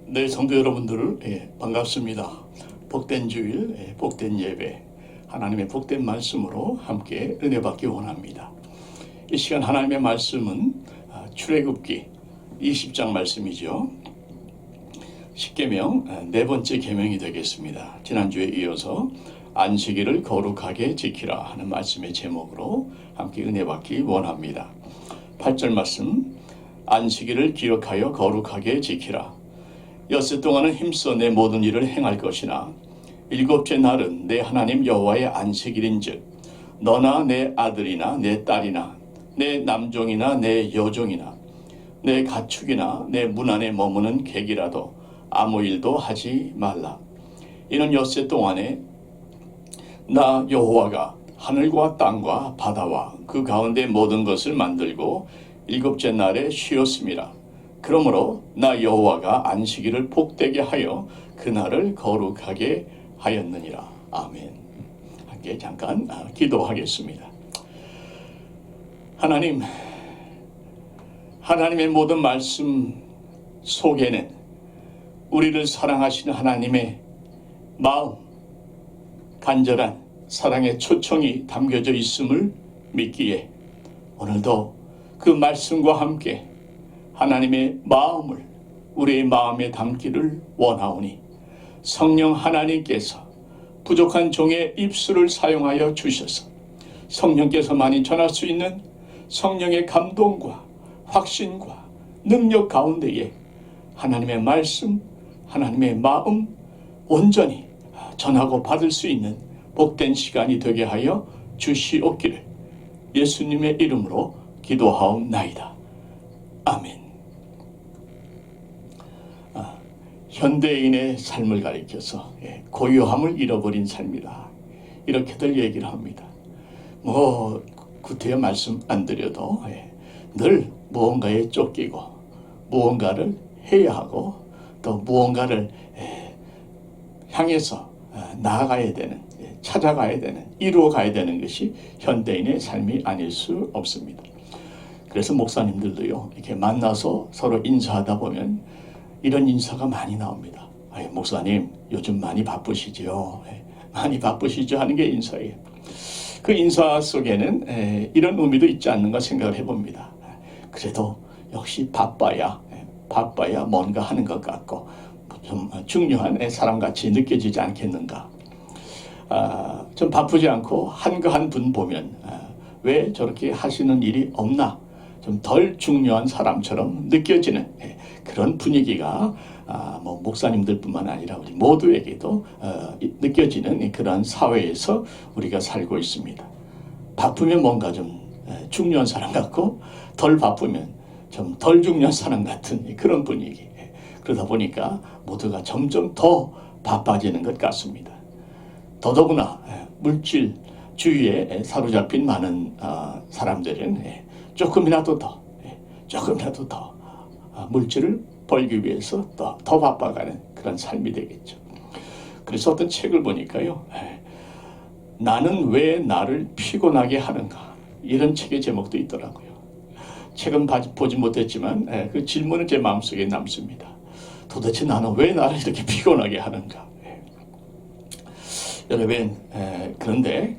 네, 성도 여러분들, 반갑습니다. 복된 주일, 복된 예배, 하나님의 복된 말씀으로 함께 은혜 받기 원합니다. 이 시간 하나님의 말씀은 출애굽기 20장 말씀이죠. 십계명 네 번째 계명이 되겠습니다. 지난주에 이어서 안식일을 거룩하게 지키라 하는 말씀의 제목으로 함께 은혜 받기 원합니다. 8절 말씀, 안식일을 기억하여 거룩하게 지키라. 엿새 동안은 힘써 내 모든 일을 행할 것이나 일곱째 날은 내 하나님 여호와의 안식일인즉 너나 내 아들이나 내 딸이나 내 남종이나 내 여종이나 내 가축이나 내 문 안에 머무는 객이라도 아무 일도 하지 말라. 이는 엿새 동안에 나 여호와가 하늘과 땅과 바다와 그 가운데 모든 것을 만들고 일곱째 날에 쉬었음이라. 그러므로 나 여호와가 안식일을 복되게 하여 그날을 거룩하게 하였느니라. 아멘. 함께 잠깐 기도하겠습니다. 하나님의 모든 말씀 속에는 우리를 사랑하시는 하나님의 마음, 간절한 사랑의 초청이 담겨져 있음을 믿기에 오늘도 그 말씀과 함께 하나님의 마음을 우리의 마음에 담기를 원하오니 성령 하나님께서 부족한 종의 입술을 사용하여 주셔서 성령께서만이 전할 수 있는 성령의 감동과 확신과 능력 가운데에 하나님의 말씀, 하나님의 마음 온전히 전하고 받을 수 있는 복된 시간이 되게 하여 주시옵기를 예수님의 이름으로 기도하옵나이다. 아멘. 현대인의 삶을 가리켜서 고요함을 잃어버린 삶이다. 이렇게들 얘기를 합니다. 구태여 말씀 안 드려도 늘 무언가에 쫓기고 무언가를 해야 하고 또 무언가를 향해서 나아가야 되는, 찾아가야 되는, 이루어가야 되는 것이 현대인의 삶이 아닐 수 없습니다. 그래서 목사님들도요, 이렇게 만나서 서로 인사하다 보면 이런 인사가 많이 나옵니다. 목사님, 요즘 많이 바쁘시죠? 많이 바쁘시죠? 하는 게 인사예요. 그 인사 속에는 이런 의미도 있지 않는가 생각을 해봅니다. 그래도 역시 바빠야 뭔가 하는 것 같고 좀 중요한 사람같이 느껴지지 않겠는가. 좀 바쁘지 않고 한가한 분 보면 왜 저렇게 하시는 일이 없나, 좀 덜 중요한 사람처럼 느껴지는 그런 분위기가 목사님들뿐만 아니라 우리 모두에게도 느껴지는 그런 사회에서 우리가 살고 있습니다. 바쁘면 뭔가 좀 중요한 사람 같고 덜 바쁘면 좀 덜 중요한 사람 같은 그런 분위기. 그러다 보니까 모두가 점점 더 바빠지는 것 같습니다. 더더구나 물질주의에 사로잡힌 많은 사람들은 조금이라도 더 물질을 벌기 위해서 더 바빠가는 그런 삶이 되겠죠. 그래서 어떤 책을 보니까요, 나는 왜 나를 피곤하게 하는가, 이런 책의 제목도 있더라고요. 책은 보지 못했지만 그 질문은 제 마음속에 남습니다. 도대체 나는 왜 나를 이렇게 피곤하게 하는가? 여러분, 그런데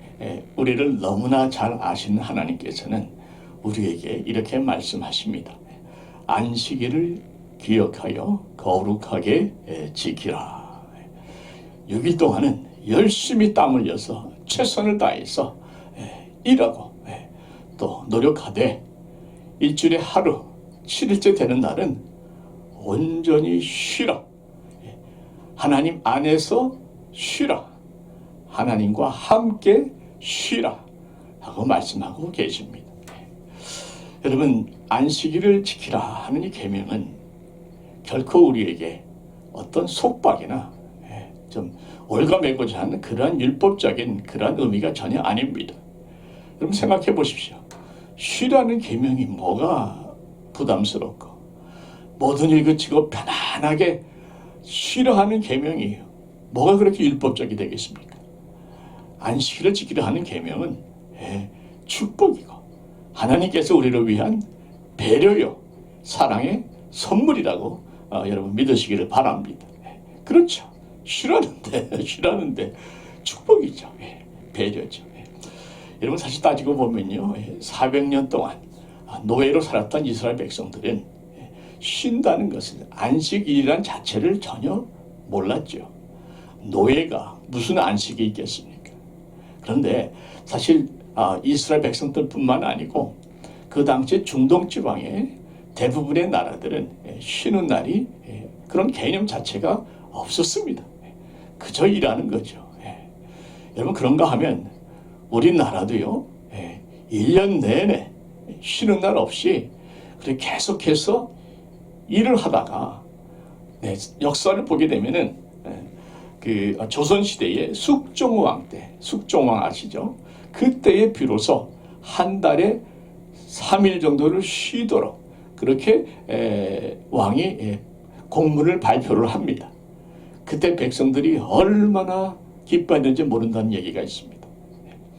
우리를 너무나 잘 아시는 하나님께서는 우리에게 이렇게 말씀하십니다. 안식일을 기억하여 거룩하게 지키라. 6일 동안은 열심히 땀 흘려서 최선을 다해서 일하고 또 노력하되 일주일에 하루 7일째 되는 날은 온전히 쉬라. 하나님 안에서 쉬라. 하나님과 함께 쉬라 하고 말씀하고 계십니다. 여러분, 안식일을 지키라 하는 이 계명은 결코 우리에게 어떤 속박이나 좀 올가매고자 하는 그러한 율법적인 그러한 의미가 전혀 아닙니다. 여러분 생각해 보십시오. 쉬라는 계명이 뭐가 부담스럽고 모든 일 그치고 편안하게 쉬라 하는 계명이 뭐가 그렇게 율법적이 되겠습니까? 안식일을 지키려 하는 계명은 축복이고 하나님께서 우리를 위한 배려요, 사랑의 선물이라고 여러분 믿으시기를 바랍니다. 그렇죠. 쉬라는데 축복이죠. 배려죠. 여러분 사실 따지고 보면요, 400년 동안 노예로 살았던 이스라엘 백성들은 쉰다는 것은 안식일이란 자체를 전혀 몰랐죠. 노예가 무슨 안식이 있겠습니까? 그런데 사실 이스라엘 백성들뿐만 아니고 그 당시 중동 지방의 대부분의 나라들은 쉬는 날이 그런 개념 자체가 없었습니다. 그저 일하는 거죠. 여러분 그런가 하면 우리나라도요, 1년 내내 쉬는 날 없이 계속해서 일을 하다가 역사를 보게 되면은 그 조선시대의 숙종왕 때, 숙종왕 아시죠? 그때에 비로소 한 달에 3일 정도를 쉬도록 그렇게 왕이 공문을 발표를 합니다. 그때 백성들이 얼마나 기뻐했는지 모른다는 얘기가 있습니다.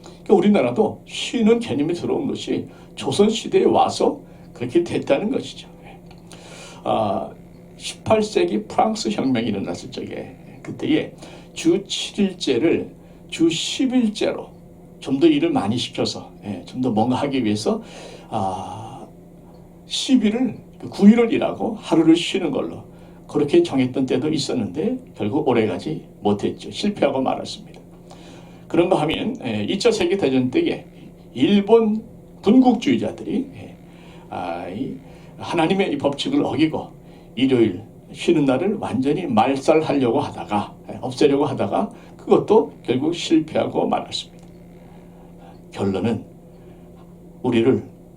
그러니까 우리나라도 쉬는 개념이 들어온 것이 조선시대에 와서 그렇게 됐다는 것이죠. 18세기 프랑스 혁명이 일어났을 적에 그때에 주 7일제를 주 10일제로 좀 더 일을 많이 시켜서 좀 더 뭔가 하기 위해서 10일을 9일을 일하고 하루를 쉬는 걸로 그렇게 정했던 때도 있었는데 결국 오래가지 못했죠. 실패하고 말았습니다. 그런가 하면 2차 세계대전 때에 일본 군국주의자들이 하나님의 이 법칙을 어기고 일요일 쉬는 날을 완전히 말살하려고 하다가 없애려고 하다가 그것도 결국 실패하고 말았습니다. 결론은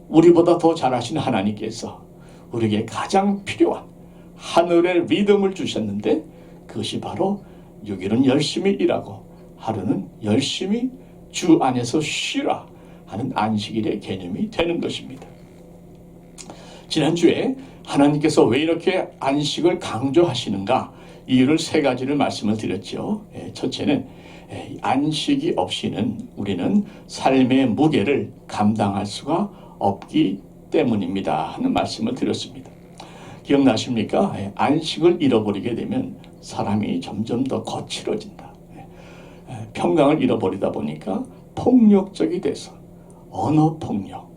우리보다 더 잘하시는 하나님께서 우리에게 가장 필요한 하늘의 리듬을 주셨는데 그것이 바로 6일은 열심히 일하고 하루는 열심히 주 안에서 쉬라 하는 안식일의 개념이 되는 것입니다. 지난주에 하나님께서 왜 이렇게 안식을 강조하시는가 이유를 세 가지를 말씀을 드렸죠. 첫째는 안식이 없이는 우리는 삶의 무게를 감당할 수가 없기 때문입니다 하는 말씀을 드렸습니다. 기억나십니까? 안식을 잃어버리게 되면 사람이 점점 더 거칠어진다. 평강을 잃어버리다 보니까 폭력적이 돼서 언어폭력,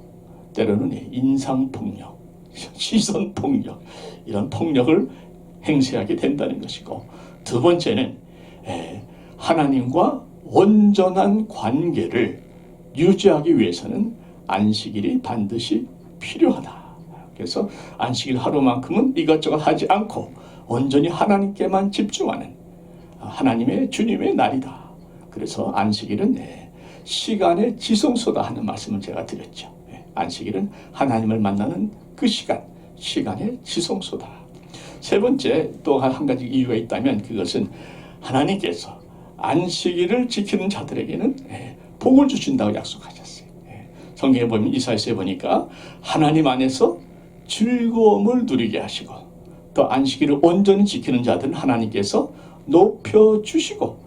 때로는 인상폭력, 시선폭력 이런 폭력을 행사하게 된다는 것이고 두 번째는 하나님과 온전한 관계를 유지하기 위해서는 안식일이 반드시 필요하다. 그래서 안식일 하루만큼은 이것저것 하지 않고 온전히 하나님께만 집중하는 하나님의 주님의 날이다. 그래서 안식일은 시간의 지성소다 하는 말씀을 제가 드렸죠. 안식일은 하나님을 만나는 그 시간의 지성소다. 세 번째 또 한 가지 이유가 있다면 그것은 하나님께서 안식일을 지키는 자들에게는 복을 주신다고 약속하셨어요. 성경에 보면 이사야서에 보니까 하나님 안에서 즐거움을 누리게 하시고 또 안식일을 온전히 지키는 자들은 하나님께서 높여주시고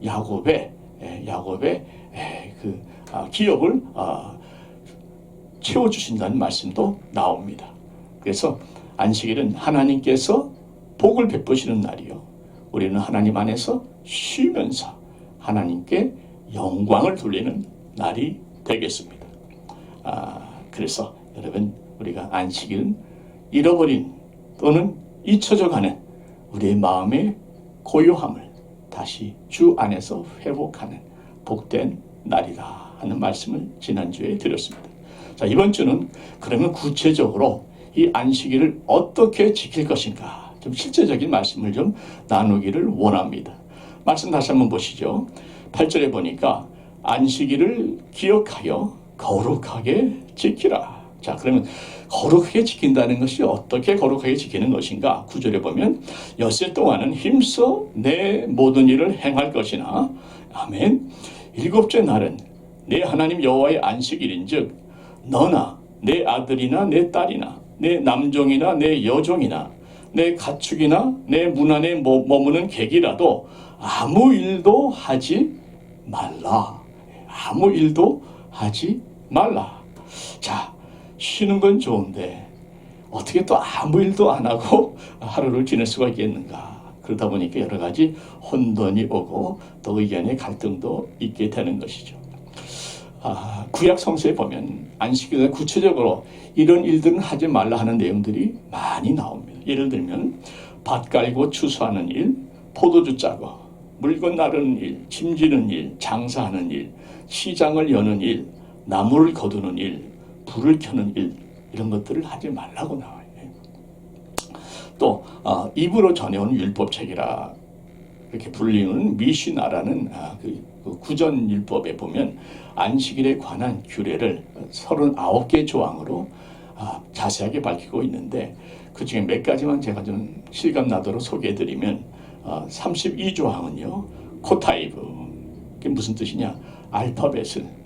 야곱의 그 기업을 채워주신다는 말씀도 나옵니다. 그래서 안식일은 하나님께서 복을 베푸시는 날이요. 우리는 하나님 안에서 쉬면서 하나님께 영광을 돌리는 날이 되겠습니다. 그래서 여러분 우리가 안식일은 잃어버린 또는 잊혀져가는 우리의 마음의 고요함을 다시 주 안에서 회복하는 복된 날이다 하는 말씀을 지난주에 드렸습니다. 자, 이번 주는 그러면 구체적으로 이 안식일을 어떻게 지킬 것인가 좀 실제적인 말씀을 좀 나누기를 원합니다. 말씀 다시 한번 보시죠. 8절에 보니까 안식일을 기억하여 거룩하게 지키라. 자, 그러면 거룩하게 지킨다는 것이 어떻게 거룩하게 지키는 것인가? 9절에 보면 엿새 동안은 힘써 내 모든 일을 행할 것이나 아멘. 일곱째 날은 내 하나님 여호와의 안식일인즉 너나 내 아들이나 내 딸이나 내 남종이나 내 여종이나 내 가축이나 내 문 안에 머무는 객이라도 아무 일도 하지 말라. 아무 일도 하지 말라. 자, 쉬는 건 좋은데 어떻게 또 아무 일도 안 하고 하루를 지낼 수가 있겠는가. 그러다 보니까 여러 가지 혼돈이 오고 또 의견의 갈등도 있게 되는 것이죠. 구약 성서에 보면 안식일에 구체적으로 이런 일들은 하지 말라 하는 내용들이 많이 나옵니다. 예를 들면 밭 갈고 추수하는 일, 포도주 짜고 물건 나르는 일, 짐지는 일, 장사하는 일, 시장을 여는 일, 나무를 거두는 일, 불을 켜는 일, 이런 것들을 하지 말라고 나와요. 또 입으로 전해온 율법책이라 이렇게 불리는 미시나라는 그 구전율법에 보면 안식일에 관한 규례를 39개 조항으로 자세하게 밝히고 있는데, 그 중에 몇 가지만 제가 좀 실감나도록 소개해드리면 32조항은요 코타이브, 그게 무슨 뜻이냐, 알파벳을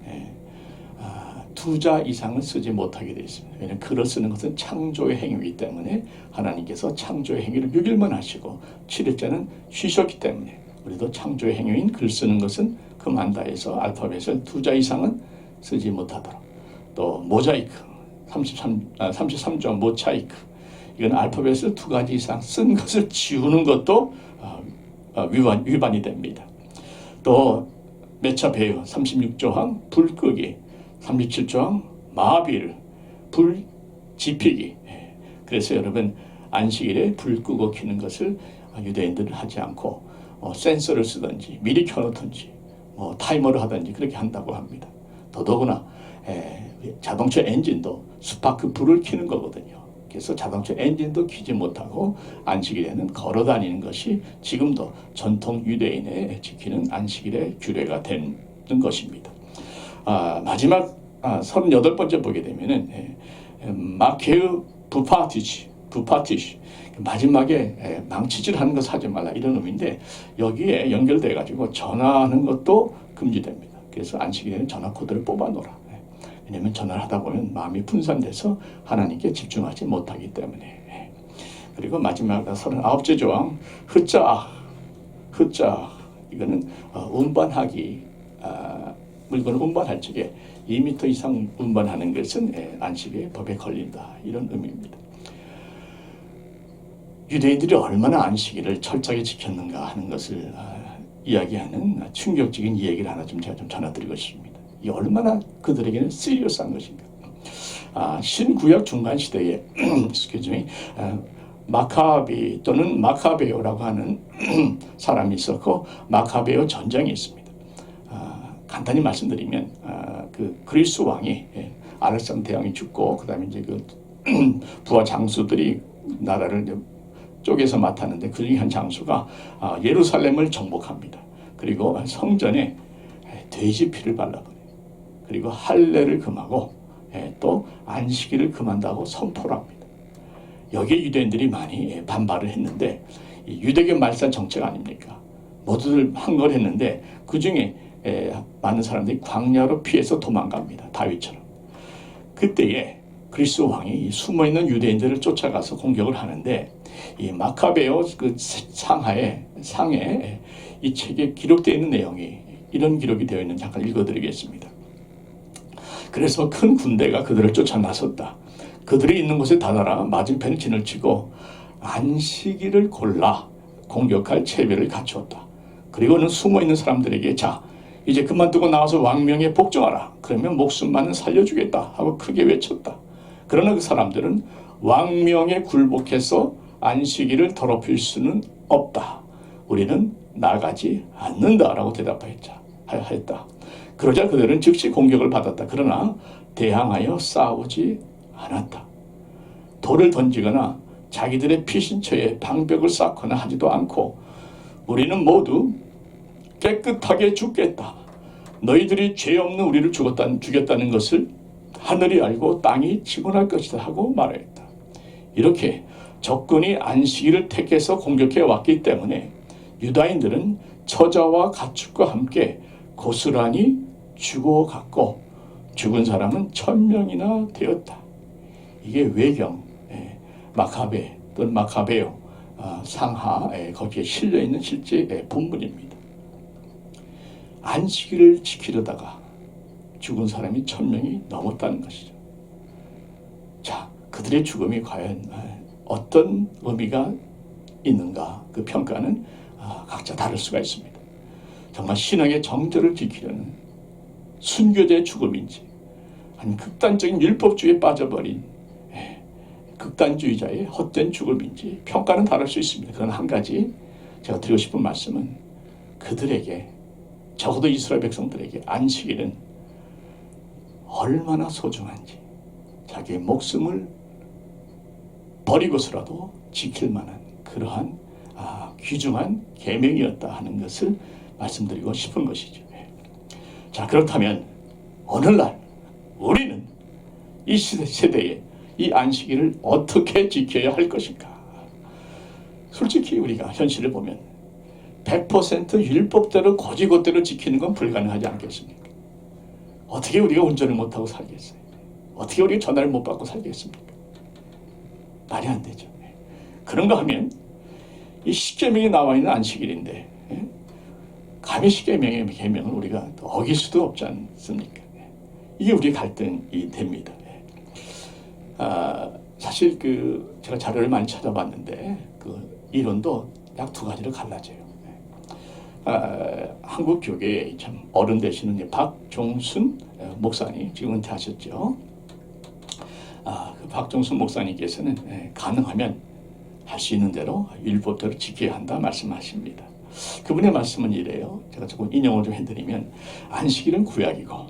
두 자 이상을 쓰지 못하게 되어 있습니다. 왜냐하면 글을 쓰는 것은 창조의 행위이기 때문에 하나님께서 창조의 행위를 6일만 하시고 7일째는 쉬셨기 때문에 우리도 창조의 행위인 글 쓰는 것은 그만다 해서 알파벳을 두 자 이상은 쓰지 못하도록. 또 모자이크 33조 모차이크, 이건 알파벳을 두 가지 이상 쓴 것을 지우는 것도 위반이 됩니다. 또 메차베유 36조항 불 끄기, 37조항 마비르 불 지피기. 그래서 여러분 안식일에 불 끄고 켜는 것을 유대인들은 하지 않고 센서를 쓰든지 미리 켜놓든지 타이머를 하든지 그렇게 한다고 합니다. 더더구나 자동차 엔진도 스파크 불을 켜는 거거든요. 그래서 자동차 엔진도 켜지 못하고 안식일에는 걸어 다니는 것이 지금도 전통 유대인의 지키는 안식일의 규례가 되는 것입니다. 마지막 38번째 보게 되면은 마케우 부파티시 마지막에 망치질하는 것 하지 말라, 이런 의미인데 여기에 연결돼 가지고 전화하는 것도 금지됩니다. 그래서 안식일에는 전화 코드를 뽑아놓으라. 왜냐하면 전화를 하다 보면 마음이 분산돼서 하나님께 집중하지 못하기 때문에. 그리고 마지막 39째 조항 흐자, 이거는 운반하기, 물건을 운반할 적에 2m 이상 운반하는 것은 안식의 법에 걸린다, 이런 의미입니다. 유대인들이 얼마나 안식일을 철저하게 지켰는가 하는 것을 이야기하는 충격적인 얘기를 하나 제가 전해드리고 싶습니다. 이 얼마나 그들에게는 시리어스한 것인가. 신구약 중간 시대에 마카비 또는 마카베오라고 하는 사람이 있었고 마카베오 전쟁이 있습니다. 간단히 말씀드리면 그 그리스 왕이 알렉산더 대왕이 죽고 그다음에 이제 그 부하 장수들이 나라를 쪼개서 맡았는데 그 중에 한 장수가 예루살렘을 정복합니다. 그리고 성전에 돼지 피를 발라버려요. 그리고 할례를 금하고 또 안식일을 금한다고 선포를 합니다. 여기에 유대인들이 많이 반발을 했는데, 유대교 말살 정책 아닙니까? 모두들 한 걸 했는데 그 중에 많은 사람들이 광야로 피해서 도망갑니다. 다윗처럼. 그때에 그리스 왕이 숨어있는 유대인들을 쫓아가서 공격을 하는데, 이 마카베오 그 상에 이 책에 기록되어 있는 내용이 이런 기록이 되어 있는, 잠깐 읽어드리겠습니다. 그래서 큰 군대가 그들을 쫓아 나섰다. 그들이 있는 곳에 다다라 맞은편에 진을 치고 안식일을 골라 공격할 체배를 갖추었다. 그리고는 숨어있는 사람들에게 자, 이제 그만두고 나와서 왕명에 복종하라. 그러면 목숨만은 살려주겠다 하고 크게 외쳤다. 그러나 그 사람들은 왕명에 굴복해서 안식일을 더럽힐 수는 없다. 우리는 나가지 않는다라고 대답했다. 그러자 그들은 즉시 공격을 받았다. 그러나 대항하여 싸우지 않았다. 돌을 던지거나 자기들의 피신처에 방벽을 쌓거나 하지도 않고 우리는 모두 깨끗하게 죽겠다. 너희들이 죄 없는 우리를 죽였다는 것을 하늘이 알고 땅이 증언할 것이다 하고 말했다. 이렇게 적군이 안식일을 택해서 공격해 왔기 때문에 유다인들은 처자와 가축과 함께 고스란히 죽어갔고 죽은 사람은 1000명이나 되었다. 이게 외경 마카베 또는 마카베오 상하 거기에 실려있는 실제 본문입니다. 안식일을 지키려다가 죽은 사람이 1000명이 넘었다는 것이죠. 자, 그들의 죽음이 과연 어떤 의미가 있는가, 그 평가는 각자 다를 수가 있습니다. 정말 신앙의 정절을 지키려는 순교자의 죽음인지, 아니면 극단적인 율법주의에 빠져버린 극단주의자의 헛된 죽음인지 평가는 다를 수 있습니다. 그러나 한 가지 제가 드리고 싶은 말씀은, 그들에게, 적어도 이스라엘 백성들에게 안식일은 얼마나 소중한지, 자기의 목숨을 버리고서라도 지킬 만한 그러한 귀중한 계명이었다 하는 것을 말씀드리고 싶은 것이죠. 자, 그렇다면 오늘날 우리는 이 세대에 이 안식일을 어떻게 지켜야 할 것인가? 솔직히 우리가 현실을 보면 100% 율법대로 고지고대로 지키는 건 불가능하지 않겠습니까? 어떻게 우리가 운전을 못하고 살겠어요? 어떻게 우리가 전화를 못 받고 살겠습니까? 말이 안 되죠. 그런가 하면 이 십계명에 나와 있는 안식일인데 감히 십계명의 계명을 우리가 어길 수도 없지 않습니까? 이게 우리 갈등이 됩니다. 사실 제가 자료를 많이 찾아봤는데 그 이론도 약 두 가지로 갈라져요. 한국 교계에 참 어른 되시는 박종순 목사님, 지금 은퇴하셨죠. 그 박종순 목사님께서는 가능하면 할 수 있는 대로 율법대로 지켜야 한다 말씀하십니다. 그분의 말씀은 이래요. 제가 조금 인용을 좀 해드리면, 안식일은 구약이고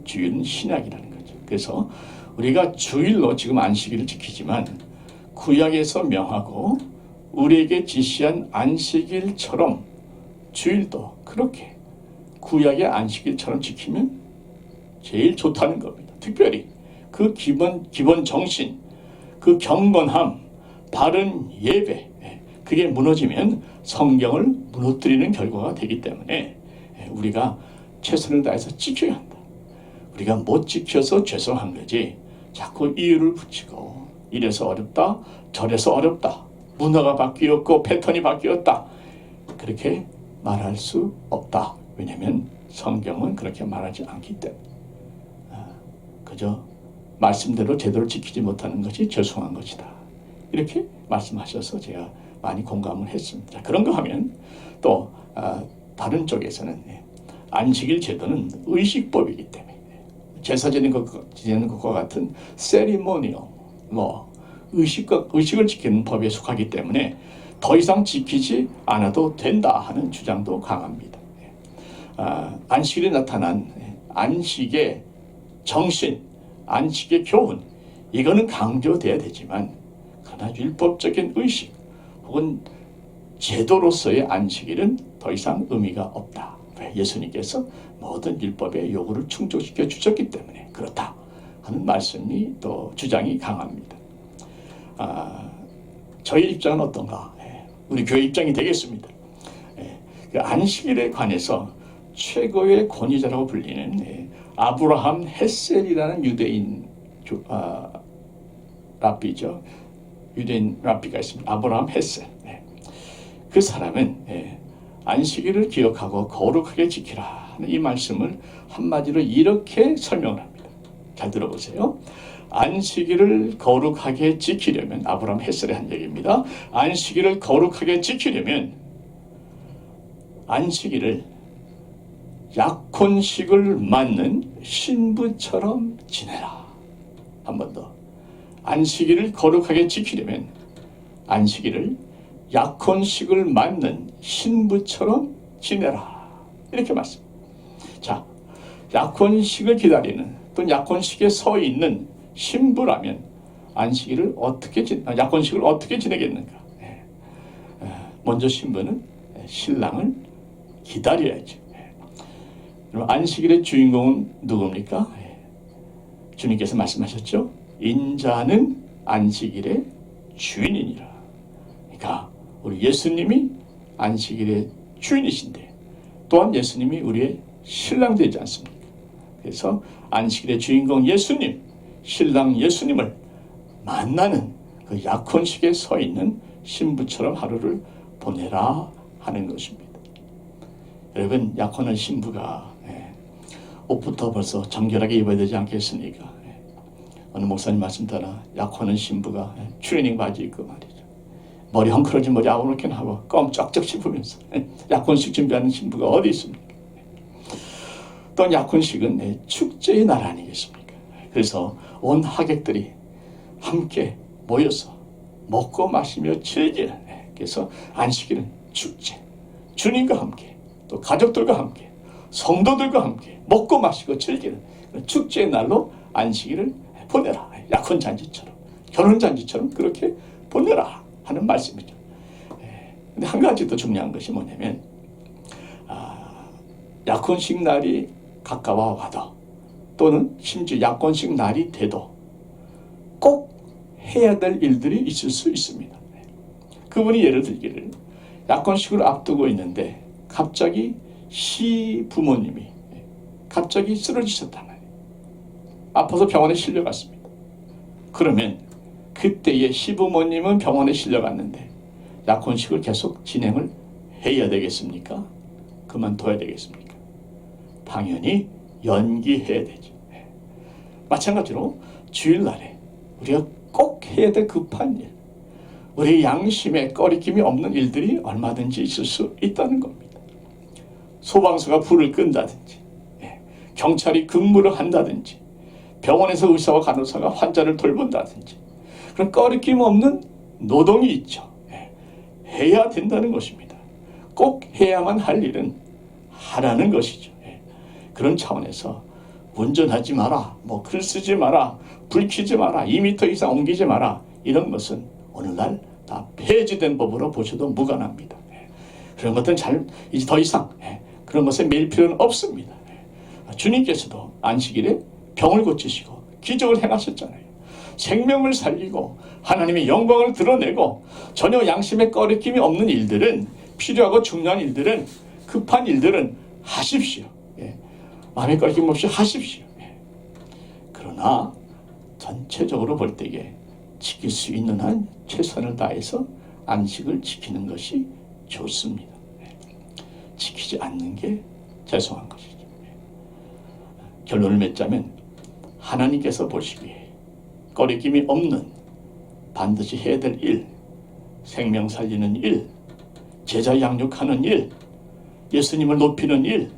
주일은 신약이라는 거죠. 그래서 우리가 주일로 지금 안식일을 지키지만 구약에서 명하고 우리에게 지시한 안식일처럼 주일도 그렇게 구약의 안식일처럼 지키면 제일 좋다는 겁니다. 특별히 그 기본 정신, 그 경건함, 바른 예배, 그게 무너지면 성경을 무너뜨리는 결과가 되기 때문에 우리가 최선을 다해서 지켜야 한다. 우리가 못 지켜서 죄송한 거지, 자꾸 이유를 붙이고 이래서 어렵다, 저래서 어렵다, 문화가 바뀌었고 패턴이 바뀌었다, 그렇게 말할 수 없다. 왜냐하면 성경은 그렇게 말하지 않기 때문에 그저 말씀대로 제대로 지키지 못하는 것이 죄송한 것이다, 이렇게 말씀하셔서 제가 많이 공감을 했습니다. 그런가 하면 또 다른 쪽에서는 안식일 제도는 의식법이기 때문에 제사 지내는 것과 같은 세리모니얼 의식을 지키는 법에 속하기 때문에 더 이상 지키지 않아도 된다 하는 주장도 강합니다. 안식일에 나타난 안식의 정신, 안식의 교훈, 이거는 강조돼야 되지만, 그러나 율법적인 의식 혹은 제도로서의 안식일은 더 이상 의미가 없다. 왜? 예수님께서 모든 율법의 요구를 충족시켜 주셨기 때문에 그렇다 하는 말씀이, 또 주장이 강합니다. 저희 입장은 어떤가? 우리 교회 입장이 되겠습니다. 그 안식일에 관해서 최고의 권위자라고 불리는 아브라함 헷셀이라는 유대인 랍비죠. 유대인 랍비가 있습니다. 아브라함 헷셀. 그 사람은 안식일을 기억하고 거룩하게 지키라 하는 이 말씀을 한마디로 이렇게 설명을 합니다. 잘 들어보세요. 안식일을 거룩하게 지키려면, 아브라함 헷셀의 한 얘기입니다. 안식일을 거룩하게 지키려면 안식일을 약혼식을 맞는 신부처럼 지내라. 한 번 더. 안식일을 거룩하게 지키려면 안식일을 약혼식을 맞는 신부처럼 지내라. 이렇게 말씀. 자, 약혼식을 기다리는, 또는 약혼식에 서 있는 신부라면 안식일을 약혼식을 어떻게 지내겠는가? 먼저 신부는 신랑을 기다려야죠. 그럼 안식일의 주인공은 누굽니까? 주님께서 말씀하셨죠. 인자는 안식일의 주인이니라. 그러니까 우리 예수님이 안식일의 주인이신데, 또한 예수님이 우리의 신랑 되지 않습니까? 그래서 안식일의 주인공 예수님, 신랑 예수님을 만나는 그 약혼식에 서 있는 신부처럼 하루를 보내라 하는 것입니다. 여러분, 약혼한 신부가 옷부터 벌써 정결하게 입어야 되지 않겠습니까? 어느 목사님 말씀 따라 약혼한 신부가 트레이닝 바지 입고 말이죠. 머리 헝클어진 머리 아무렇게 하고 껌 쫙쫙 씹으면서 약혼식 준비하는 신부가 어디 있습니까? 또 약혼식은 축제의 날 아니겠습니까? 그래서 온 하객들이 함께 모여서 먹고 마시며 즐기는, 그래서 안식일은 축제, 주님과 함께 또 가족들과 함께 성도들과 함께 먹고 마시고 즐기는 축제의 날로 안식일을 보내라. 약혼잔치처럼 결혼잔치처럼 그렇게 보내라 하는 말씀이죠. 근데 한 가지 더 중요한 것이 뭐냐면 약혼식 날이 가까워 와도 또는 심지어 약혼식 날이 돼도 꼭 해야 될 일들이 있을 수 있습니다. 그분이 예를 들기를 약혼식을 앞두고 있는데 갑자기 시부모님이 갑자기 쓰러지셨단 말이에요. 아파서 병원에 실려갔습니다. 그러면 그때의 시부모님은 병원에 실려갔는데 약혼식을 계속 진행을 해야 되겠습니까? 그만둬야 되겠습니까? 당연히 연기해야 되죠. 마찬가지로 주일날에 우리가 꼭 해야 될 급한 일, 우리 양심에 꺼리낌이 없는 일들이 얼마든지 있을 수 있다는 겁니다. 소방서가 불을 끈다든지, 경찰이 근무를 한다든지, 병원에서 의사와 간호사가 환자를 돌본다든지, 그런 꺼리낌 없는 노동이 있죠. 해야 된다는 것입니다. 꼭 해야만 할 일은 하라는 것이죠. 그런 차원에서 운전하지 마라, 글 쓰지 마라, 불 켜지 마라, 2m 이상 옮기지 마라, 이런 것은 오늘날 다 폐지된 법으로 보셔도 무관합니다. 그런 것들은 이제 더 이상 그런 것에 매일 필요는 없습니다. 주님께서도 안식일에 병을 고치시고 기적을 행하셨잖아요. 생명을 살리고 하나님의 영광을 드러내고 전혀 양심에 꺼리낌이 없는 일들은, 필요하고 중요한 일들은, 급한 일들은 하십시오. 마음에 꺼리낌 없이 하십시오. 그러나 전체적으로 볼 때에 지킬 수 있는 한 최선을 다해서 안식을 지키는 것이 좋습니다. 지키지 않는 게 죄송한 것이죠. 결론을 맺자면 하나님께서 보시기에 꺼리낌이 없는 반드시 해야 될 일, 생명 살리는 일, 제자 양육하는 일, 예수님을 높이는 일,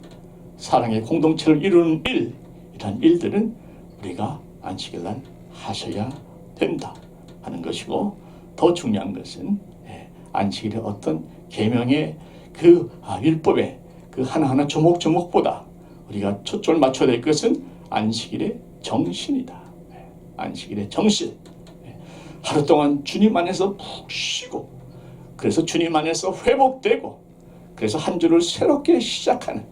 사랑의 공동체를 이루는 일, 이런 일들은 우리가 안식일날 하셔야 된다 하는 것이고, 더 중요한 것은 안식일의 어떤 계명의 그 율법의 그 하나하나 조목조목보다 우리가 초점을 맞춰야 될 것은 안식일의 정신이다. 안식일의 정신. 하루 동안 주님 안에서 푹 쉬고, 그래서 주님 안에서 회복되고, 그래서 한 주를 새롭게 시작하는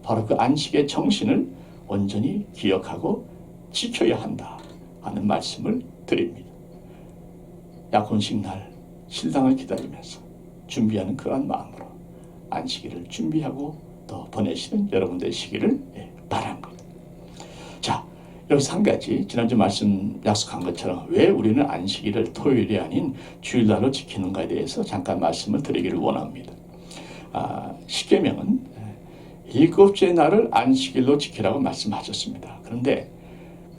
바로 그 안식의 정신을 온전히 기억하고 지켜야 한다 하는 말씀을 드립니다. 약혼식 날 신랑을 기다리면서 준비하는 그러한 마음으로 안식일을 준비하고 또 보내시는 여러분 되시기를 바랍니다. 자, 여기서 한 가지 지난주 말씀 약속한 것처럼 왜 우리는 안식일을 토요일이 아닌 주일날로 지키는가에 대해서 잠깐 말씀을 드리기를 원합니다. 십계명은 일곱째 날을 안식일로 지키라고 말씀하셨습니다. 그런데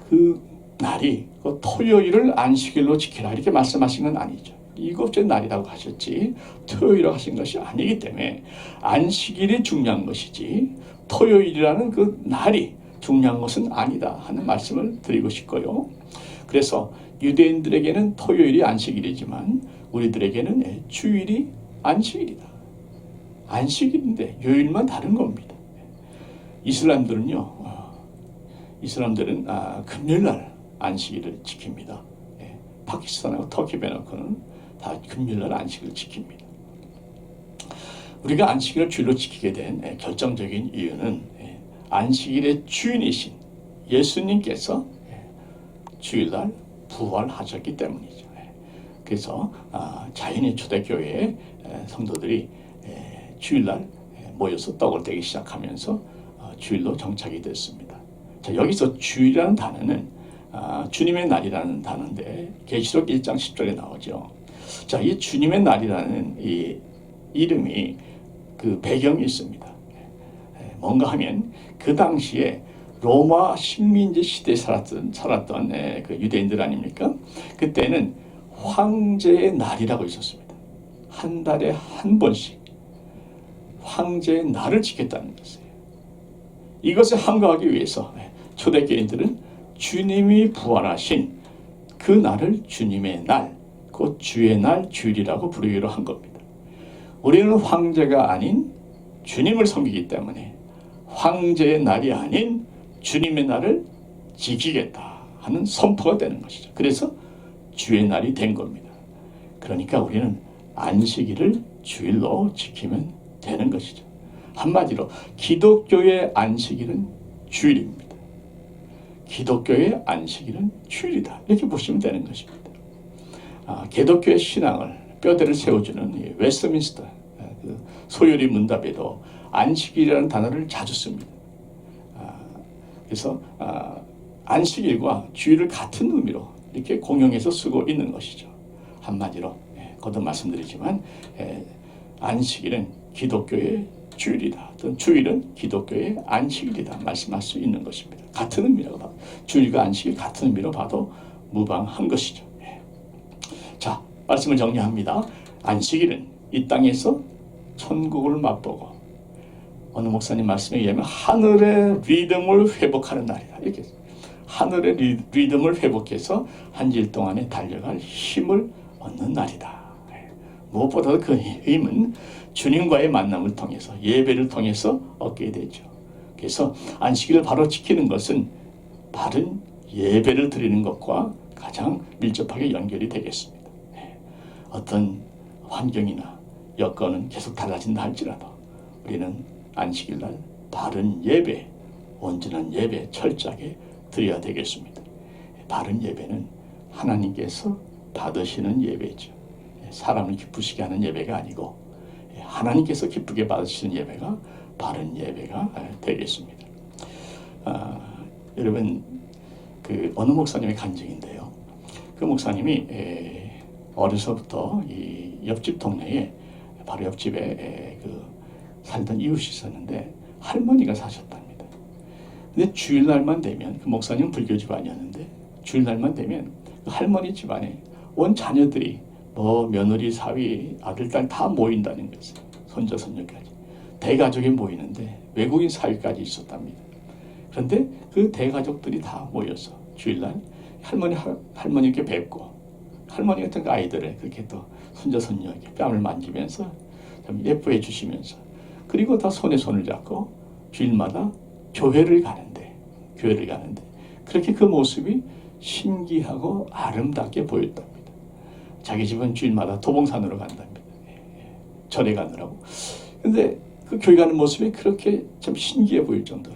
그 날이 그 토요일을 안식일로 지키라 이렇게 말씀하신 건 아니죠. 일곱째 날이라고 하셨지 토요일이라고 하신 것이 아니기 때문에 안식일이 중요한 것이지 토요일이라는 그 날이 중요한 것은 아니다 하는 말씀을 드리고 싶고요. 그래서 유대인들에게는 토요일이 안식일이지만 우리들에게는 주일이 안식일이다. 안식일인데 요일만 다른 겁니다. 이슬람들은 금요일날 안식일을 지킵니다. 파키스탄하고 터키 빼놓고는 다 금요일날 안식을 지킵니다. 우리가 안식일을 주일로 지키게 된 결정적인 이유는 안식일의 주인이신 예수님께서 주일날 부활하셨기 때문이죠. 그래서 자연히 초대교회의 성도들이 주일날 모여서 떡을 떼기 시작하면서 주일로 정착이 됐습니다. 자, 여기서 주일이라는 단어는 주님의 날이라는 단어인데 계시록 1장 10절에 나오죠. 자, 이 주님의 날이라는 이 이름이 그 배경이 있습니다. 뭔가 하면 그 당시에 로마 식민지 시대에 살았던 그 유대인들 아닙니까? 그때는 황제의 날이라고 있었습니다. 한 달에 한 번씩 황제의 날을 지켰다는 것이에요. 이것을 항거하기 위해서 초대교인들은 주님이 부활하신 그 날을 주님의 날, 곧 주의 날, 주일이라고 부르기로 한 겁니다. 우리는 황제가 아닌 주님을 섬기기 때문에 황제의 날이 아닌 주님의 날을 지키겠다 하는 선포가 되는 것이죠. 그래서 주의 날이 된 겁니다. 그러니까 우리는 안식일을 주일로 지키면 되는 것이죠. 한마디로 기독교의 안식일은 주일입니다. 기독교의 안식일은 주일이다. 이렇게 보시면 되는 것입니다. 기독교의 신앙을 뼈대를 세워주는 웨스트민스터 소요리 문답에도 안식일이라는 단어를 자주 씁니다. 그래서 안식일과 주일을 같은 의미로 이렇게 공용해서 쓰고 있는 것이죠. 한마디로 거듭 말씀드리지만 안식일은 기독교의 주일이다. 또는 주일은 기독교의 안식일이다. 말씀할 수 있는 것입니다. 같은 의미라고 봐도 주일과 안식일 같은 의미로 봐도 무방한 것이죠. 자, 말씀을 정리합니다. 안식일은 이 땅에서 천국을 맛보고 어느 목사님 말씀에 의하면 하늘의 리듬을 회복하는 날이다. 이렇게 하늘의 리듬을 회복해서 한 일 동안에 달려갈 힘을 얻는 날이다. 무엇보다도 그 힘은 주님과의 만남을 통해서 예배를 통해서 얻게 되죠. 그래서 안식일을 바로 지키는 것은 바른 예배를 드리는 것과 가장 밀접하게 연결이 되겠습니다. 어떤 환경이나 여건은 계속 달라진다 할지라도 우리는 안식일날 바른 예배, 온전한 예배 철저하게 드려야 되겠습니다. 바른 예배는 하나님께서 받으시는 예배죠. 사람을 기쁘시게 하는 예배가 아니고 하나님께서 기쁘게 받으시는 예배가 바른 예배가 되겠습니다. 여러분 그 어느 목사님의 간증인데요. 그 목사님이 어려서부터 이 옆집 동네에 바로 옆집에 그 살던 이웃이 있었는데 할머니가 사셨답니다. 근데 주일날만 되면 그 목사님은 불교 집안이었는데 주일날만 되면 그 할머니 집안에 온 자녀들이 며느리, 사위, 아들, 딸 다 모인다는 것이에요. 손자, 손녀까지. 대가족이 모이는데 외국인 사위까지 있었답니다. 그런데 그 대가족들이 다 모여서 주일날 할머니께 뵙고 할머니 같은 그 아이들을 그렇게 또 손자, 손녀에게 뺨을 만지면서 좀 예뻐해 주시면서 그리고 다 손에 손을 잡고 주일마다 교회를 가는데 그렇게 그 모습이 신기하고 아름답게 보였답니다. 자기 집은 주일마다 도봉산으로 간답니다. 절에 가느라고. 근데 그 교회 가는 모습이 그렇게 참 신기해 보일 정도로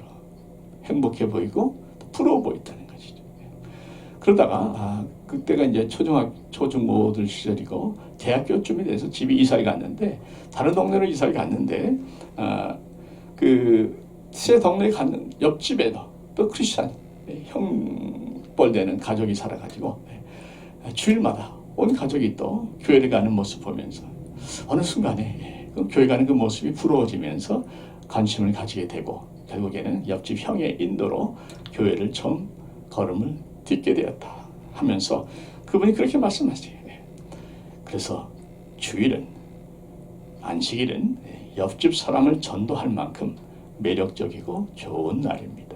행복해 보이고 부러워 보였다는 것이죠. 그러다가 그때가 이제 초중고들 시절이고 대학교쯤이 돼서 집이 이사를 갔는데 다른 동네로 이사를 갔는데 그 새 동네에 가는 옆집에도 또 크리스찬 형벌되는 가족이 살아가지고 주일마다 온 가족이 또 교회를 가는 모습 보면서 어느 순간에 교회 가는 그 모습이 부러워지면서 관심을 가지게 되고 결국에는 옆집 형의 인도로 교회를 처음 걸음을 딛게 되었다 하면서 그분이 그렇게 말씀하세요. 그래서 주일은 안식일은 옆집 사람을 전도할 만큼 매력적이고 좋은 날입니다.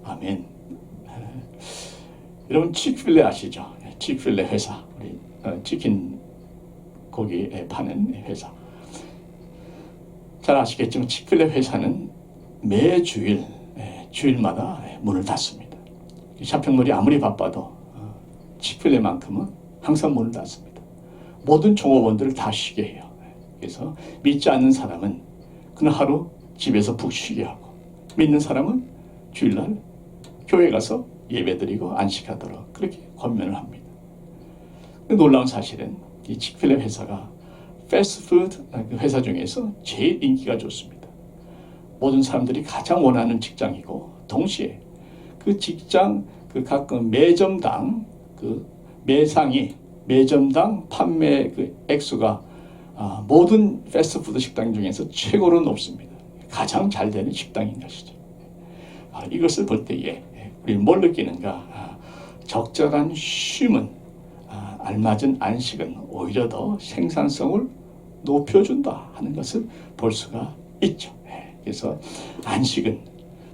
아멘. 여러분 치크필레 아시죠? 치크필레 회사, 우리 치킨 고기 파는 회사. 잘 아시겠지만 치크필레 회사는 매주일 주일마다 문을 닫습니다. 샤핑몰이 아무리 바빠도 치크필레만큼은 항상 문을 닫습니다. 모든 종업원들을 다 쉬게 해요. 그래서 믿지 않는 사람은 그날 하루 집에서 푹 쉬게 하고 믿는 사람은 주일날 교회 가서 예배드리고 안식하도록 그렇게 권면을 합니다. 놀라운 사실은 이 치크필레 회사가 패스트푸드 회사 중에서 제일 인기가 좋습니다. 모든 사람들이 가장 원하는 직장이고 동시에 그 직장 그 각 매점당 그 매상이 매점당 판매 그 액수가 모든 패스트푸드 식당 중에서 최고로 높습니다. 가장 잘 되는 식당인 것이죠. 이것을 볼 때에 우리 뭘 느끼는가? 적절한 쉼은, 알맞은 안식은 오히려 더 생산성을 높여준다 하는 것을 볼 수가 있죠. 그래서 안식은,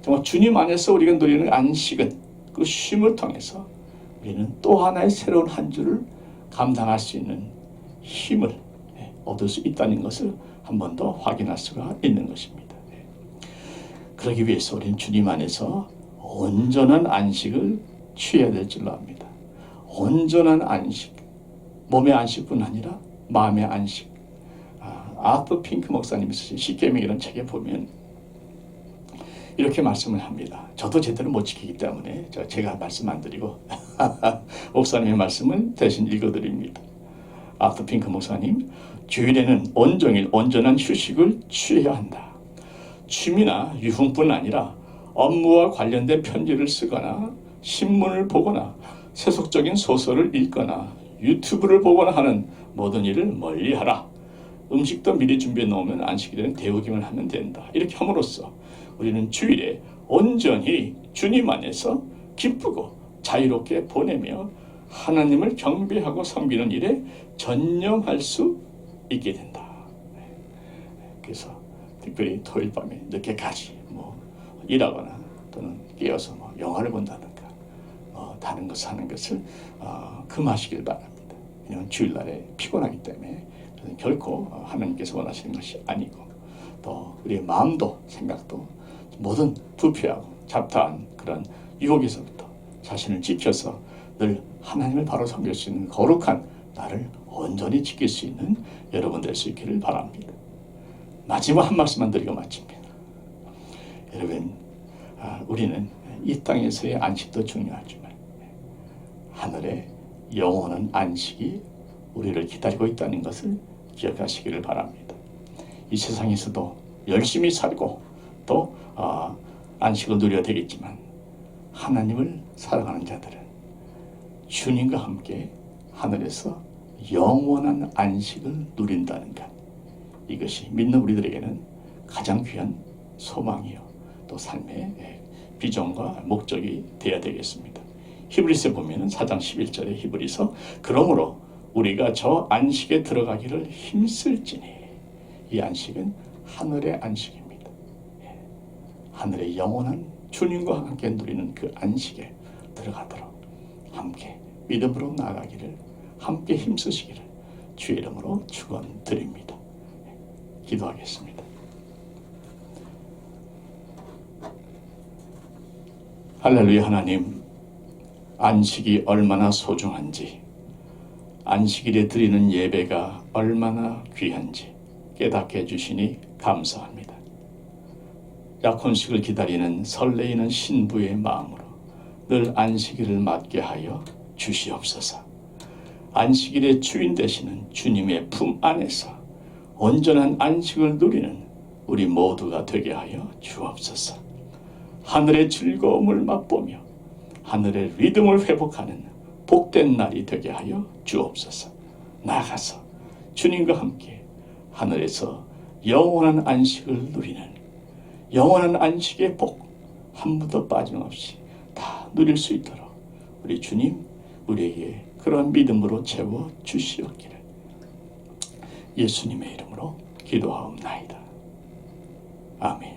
정말 주님 안에서 우리가 누리는 안식은, 그 쉼을 통해서 우리는 또 하나의 새로운 한 주를 감당할 수 있는 힘을 얻을 수 있다는 것을 한 번 더 확인할 수가 있는 것입니다. 그러기 위해서 우리는 주님 안에서 온전한 안식을 취해야 될 줄로 압니다. 온전한 안식, 몸의 안식뿐 아니라 마음의 안식. 아터 핑크 목사님이 쓰신 십계명이라는 책에 보면 이렇게 말씀을 합니다. 저도 제대로 못 지키기 때문에 제가 말씀 안 드리고 목사님의 말씀을 대신 읽어드립니다. 아터 핑크 목사님, 주일에는 온종일 온전한 휴식을 취해야 한다. 취미나 유흥뿐 아니라 업무와 관련된 편지를 쓰거나 신문을 보거나 세속적인 소설을 읽거나 유튜브를 보거나 하는 모든 일을 멀리하라. 음식도 미리 준비해 놓으면 안식일에는 데우기만 하면 된다. 이렇게 함으로써 우리는 주일에 온전히 주님 안에서 기쁘고 자유롭게 보내며 하나님을 경배하고 섬기는 일에 전념할 수 있게 된다. 그래서 특별히 토요일 밤에 늦게까지 일하거나 또는 깨어서 영화를 본다든가 다른 것을 하는 것을 금하시길 바랍니다. 왜냐하면 주일날에 피곤하기 때문에 결코 하나님께서 원하시는 것이 아니고, 또 우리의 마음도 생각도 모든 부패하고 잡다한 그런 유혹에서부터 자신을 지켜서 늘 하나님을 바로 섬길 수 있는 거룩한 나를 온전히 지킬 수 있는 여러분 될 수 있기를 바랍니다. 마지막 한 말씀만 드리고 마칩니다. 여러분, 우리는 이 땅에서의 안식도 중요하지만 하늘의 영원한 안식이 우리를 기다리고 있다는 것을 기억하시기를 바랍니다. 이 세상에서도 열심히 살고 또 안식을 누려야 되겠지만 하나님을 사랑하는 자들은 주님과 함께 하늘에서 영원한 안식을 누린다는 것, 이것이 믿는 우리들에게는 가장 귀한 소망이요 또 삶의 비전과 목적이 되어야 되겠습니다. 히브리서에 보면은 4장 11절에 히브리서, 그러므로 우리가 저 안식에 들어가기를 힘쓸지니, 이 안식은 하늘의 안식입니다. 하늘의 영원한 주님과 함께 누리는 그 안식에 들어가도록 함께 믿음으로 나아가기를, 함께 힘쓰시기를 주의 이름으로 축원드립니다. 기도하겠습니다. 할렐루야. 하나님, 안식이 얼마나 소중한지, 안식일에 드리는 예배가 얼마나 귀한지 깨닫게 해주시니 감사합니다. 약혼식을 기다리는 설레이는 신부의 마음으로 늘 안식일을 맞게 하여 주시옵소서. 안식일의 주인 되시는 주님의 품 안에서 온전한 안식을 누리는 우리 모두가 되게 하여 주옵소서. 하늘의 즐거움을 맛보며 하늘의 리듬을 회복하는 복된 날이 되게 하여 주옵소서. 나아가서 주님과 함께 하늘에서 영원한 안식을 누리는, 영원한 안식의 복 한 분도 빠짐없이 다 누릴 수 있도록 우리 주님 우리에게 그런 믿음으로 채워 주시옵기를 예수님의 이름으로 기도하옵나이다. 아멘.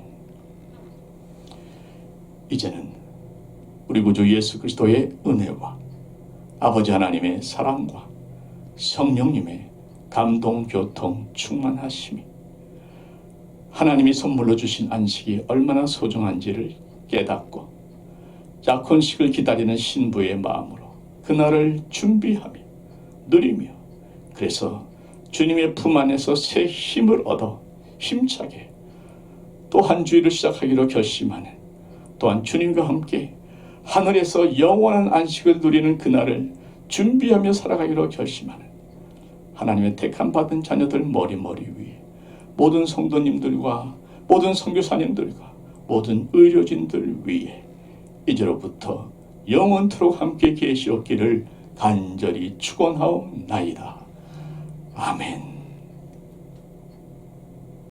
이제는 우리 구주 예수 그리스도의 은혜와 아버지 하나님의 사랑과 성령님의 감동, 교통, 충만하심이, 하나님이 선물로 주신 안식이 얼마나 소중한지를 깨닫고 약혼식을 기다리는 신부의 마음으로 그날을 준비하며 누리며, 그래서 주님의 품 안에서 새 힘을 얻어 힘차게 또 한 주일을 시작하기로 결심하는, 또한 주님과 함께 하늘에서 영원한 안식을 누리는 그날을 준비하며 살아가기로 결심하는 하나님의 택함 받은 자녀들 머리머리 위에 모든 성도님들과 모든 선교사님들과 모든 의료진들 위에 이제로부터 영원토록 함께 계시옵기를 간절히 축원하옵나이다. 아멘.